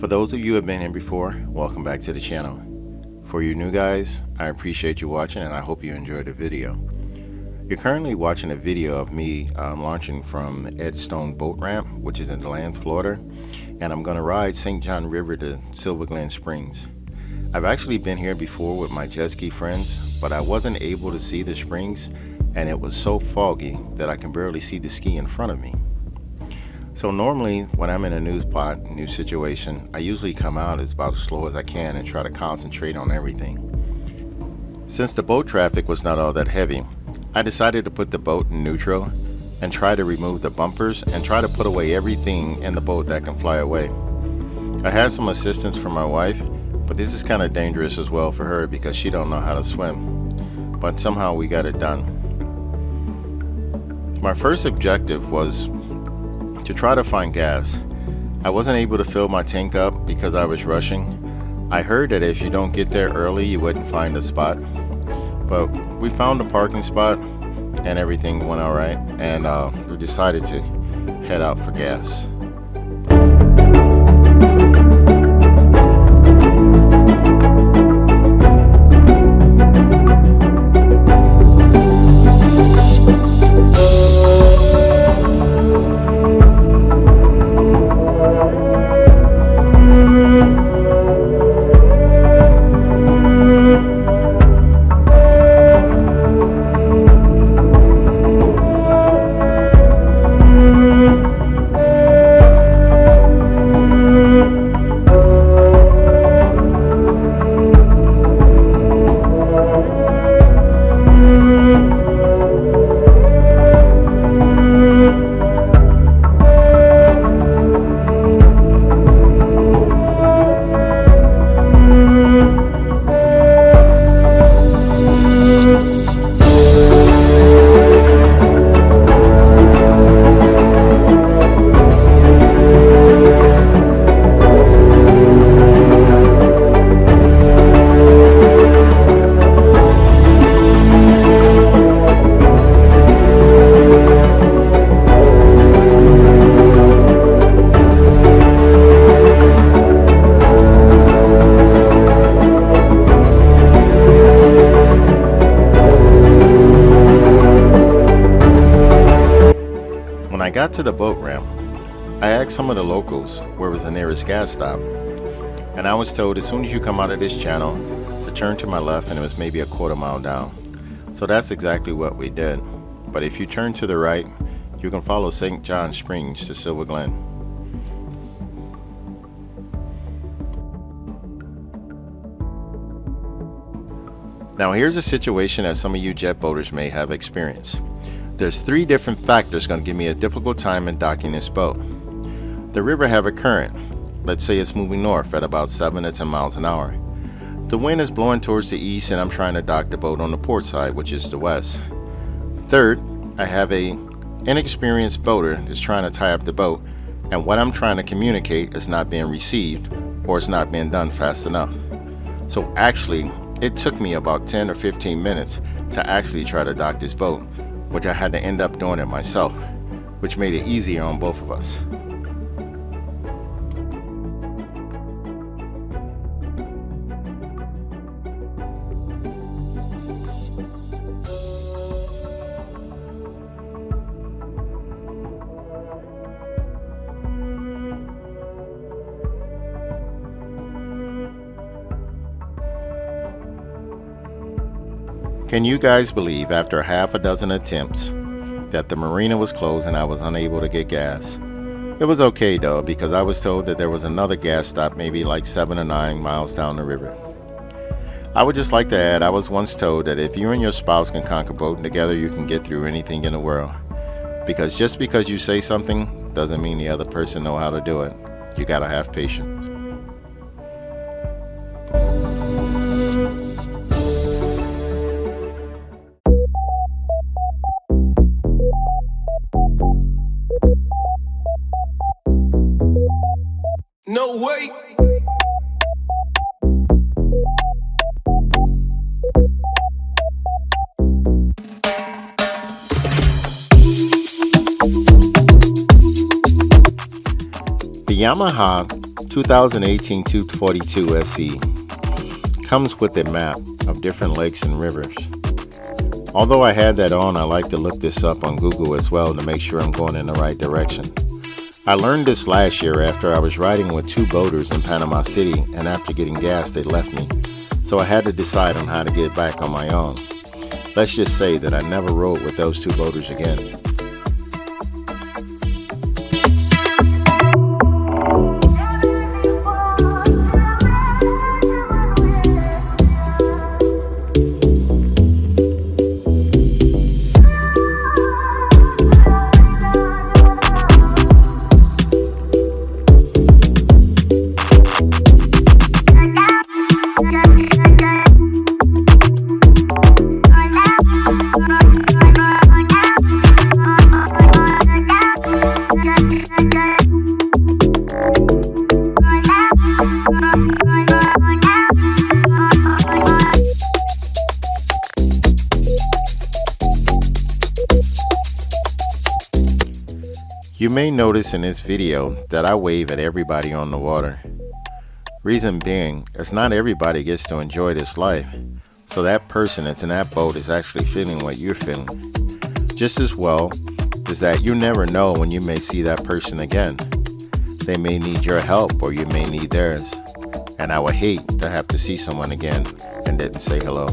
For those of you who have been here before, welcome back to the channel. For you new guys, I appreciate you watching and I hope you enjoyed the video. You're currently watching a video of me launching from Edstone Boat Ramp, which is in Glen, Florida, and I'm going to ride St. John River to Silver Glen Springs. I've actually been here before with my jet ski friends, but I wasn't able to see the springs and it was so foggy that I can barely see the ski in front of me. So normally when I'm in a new situation, I usually come out as about as slow as I can and try to concentrate on everything. Since the boat traffic was not all that heavy, I decided to put the boat in neutral and try to remove the bumpers and try to put away everything in the boat that can fly away. I had some assistance from my wife, but this is kind of dangerous as well for her because she don't know how to swim. But somehow we got it done. My first objective was to try to find gas. I wasn't able to fill my tank up because I was rushing. I heard that if you don't get there early, you wouldn't find a spot. But we found a parking spot and everything went all right, and we decided to head out for gas. When I got to the boat ramp, I asked some of the locals where was the nearest gas stop, and I was told as soon as you come out of this channel to turn to my left, and it was maybe a quarter mile down. So that's exactly what we did. But if you turn to the right, you can follow St. John Springs to Silver Glen. Now here's a situation that some of you jet boaters may have experienced. There's 3 different factors going to give me a difficult time in docking this boat. The river have a current. Let's say it's moving north at about 7 to 10 miles an hour. The wind is blowing towards the east and I'm trying to dock the boat on the port side, which is the west. Third, I have a inexperienced boater that's trying to tie up the boat, and what I'm trying to communicate is not being received or it's not being done fast enough. So actually, it took me about 10 or 15 minutes to actually try to dock this boat, which I had to end up doing it myself, which made it easier on both of us. Can you guys believe after half a dozen attempts that the marina was closed and I was unable to get gas? It was okay though, because I was told that there was another gas stop maybe like 7 or 9 miles down the river. I would just like to add, I was once told that if you and your spouse can conquer boating together, you can get through anything in the world. Because just because you say something doesn't mean the other person know how to do it. You gotta have patience. No way. The Yamaha 2018 242 SE comes with a map of different lakes and rivers. Although I had that on, I like to look this up on Google as well to make sure I'm going in the right direction. I learned this last year after I was riding with two boaters in Panama City, and after getting gas they left me, so I had to decide on how to get back on my own. Let's just say that I never rode with those two boaters again. You may notice in this video that I wave at everybody on the water. Reason being, is not everybody gets to enjoy this life, so that person that's in that boat is actually feeling what you're feeling. Just as well is that you never know when you may see that person again. They may need your help or you may need theirs, and I would hate to have to see someone again and didn't say hello.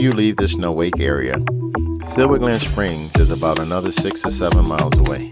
you leave the Snow Wake area, Silver Glen Springs is about another 6 or 7 miles away.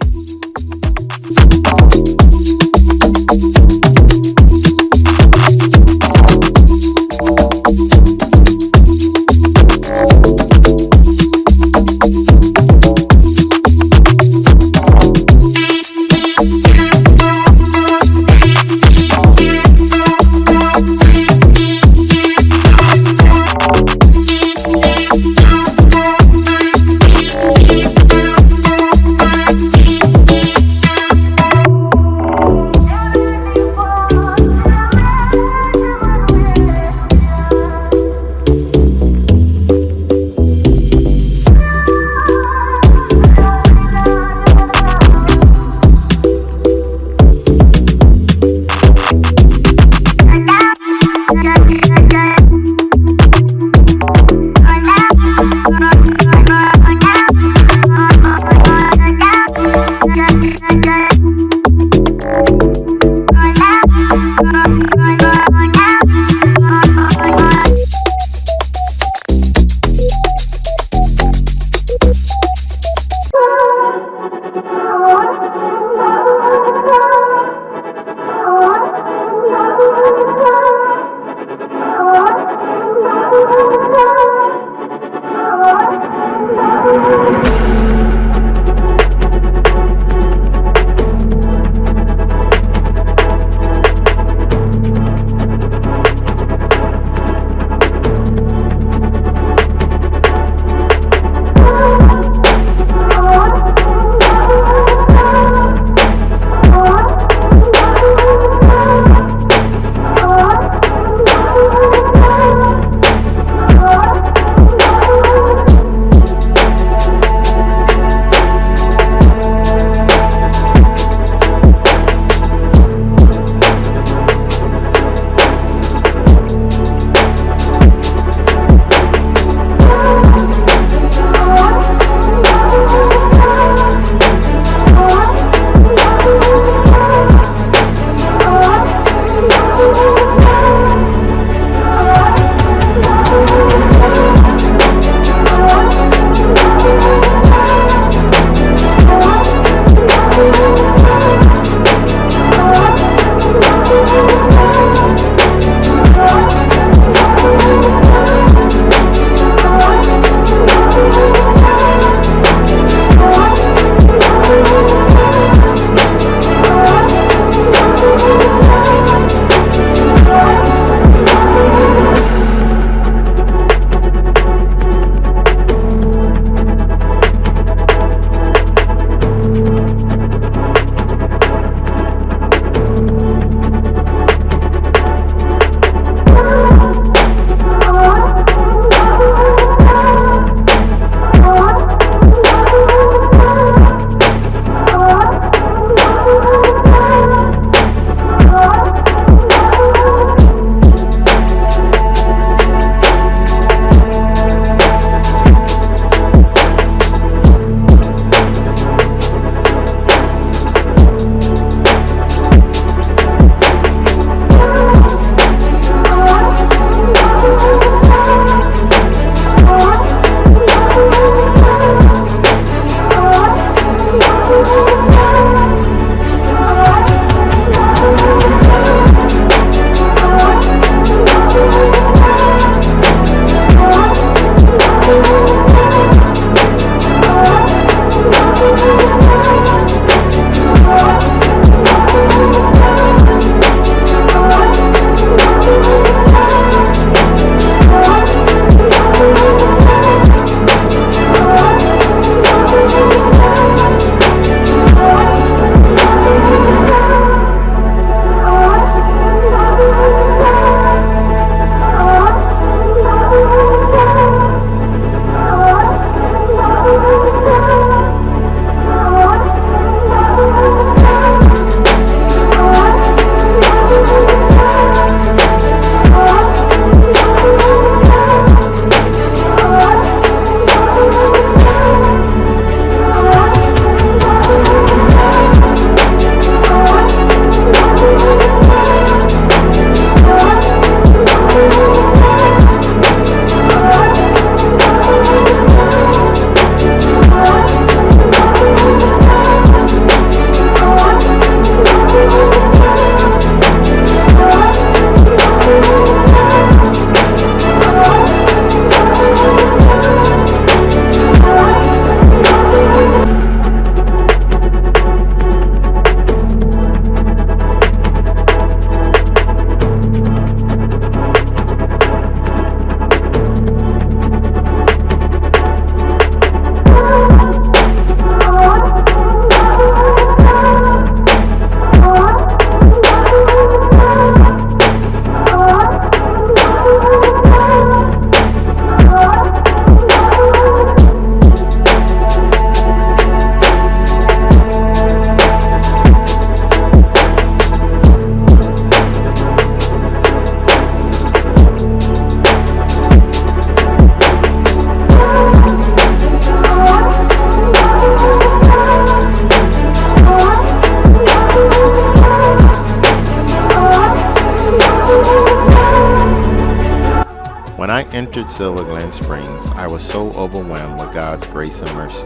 entered Silver Glen Springs, I was so overwhelmed with God's grace and mercy,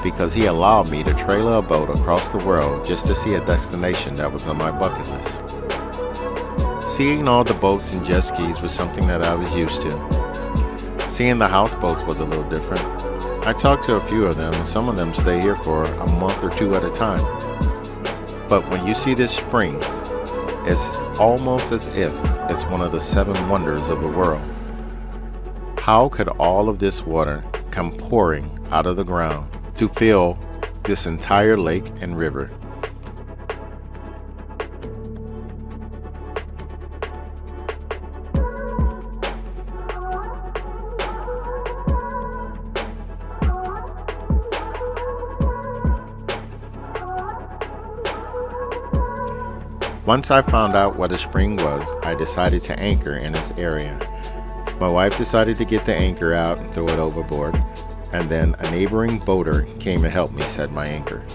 because He allowed me to trailer a boat across the world just to see a destination that was on my bucket list. Seeing all the boats and jet skis was something that I was used to. Seeing the houseboats was a little different. I talked to a few of them, and some of them stay here for a month or two at a time. But when you see this springs, it's almost as if it's one of the 7 wonders of the world. How could all of this water come pouring out of the ground to fill this entire lake and river? Once I found out what a spring was, I decided to anchor in this area. My wife decided to get the anchor out and throw it overboard, and then a neighboring boater came to help me set my anchor.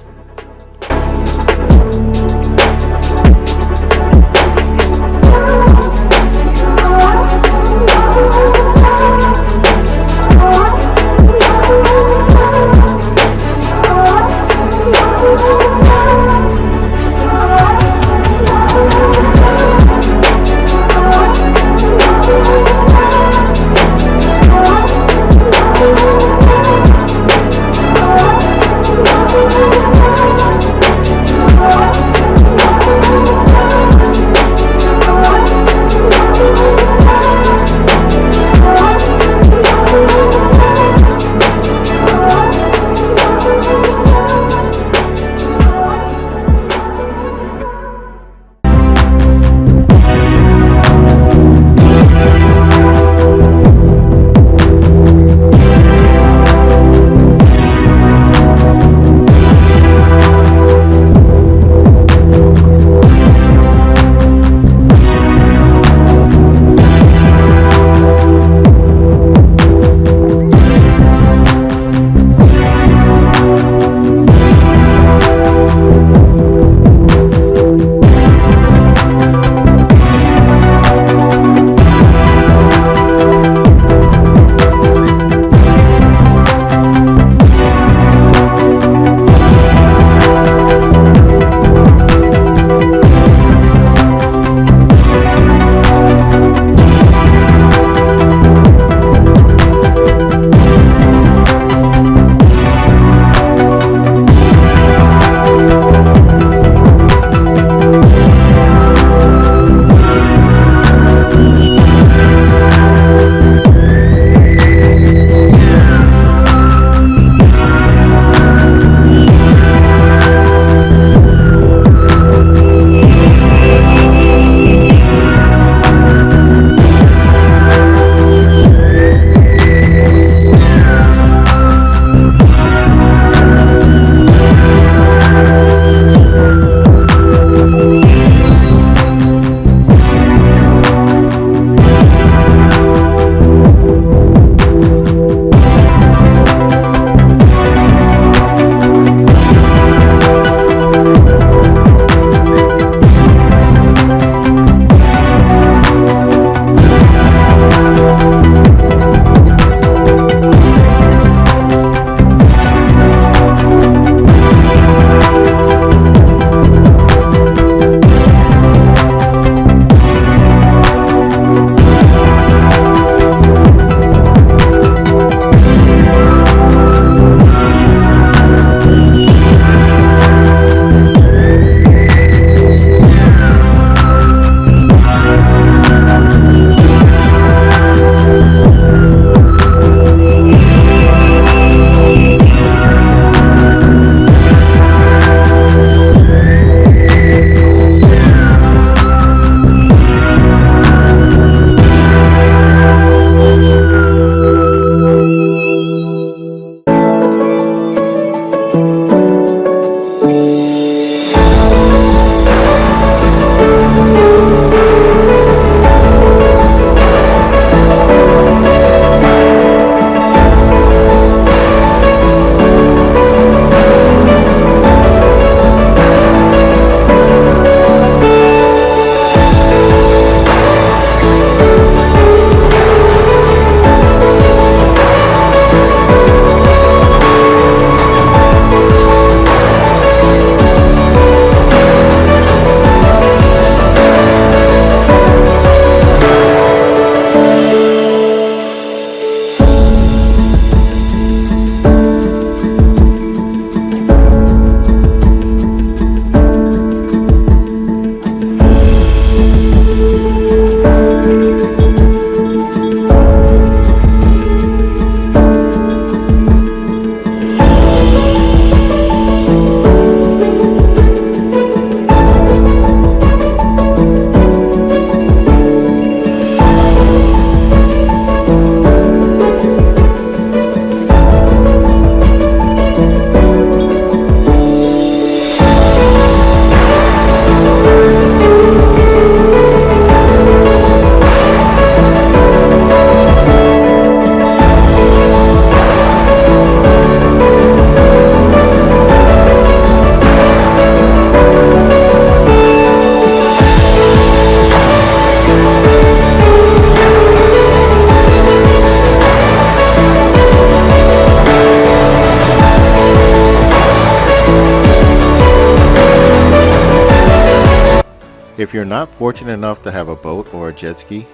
If you're not fortunate enough to have a boat or a jet ski,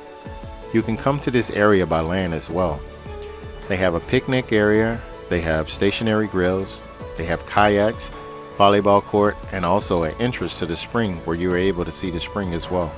you can come to this area by land as well. They have a picnic area, they have stationary grills, they have kayaks, volleyball court, and also an entrance to the spring where you are able to see the spring as well.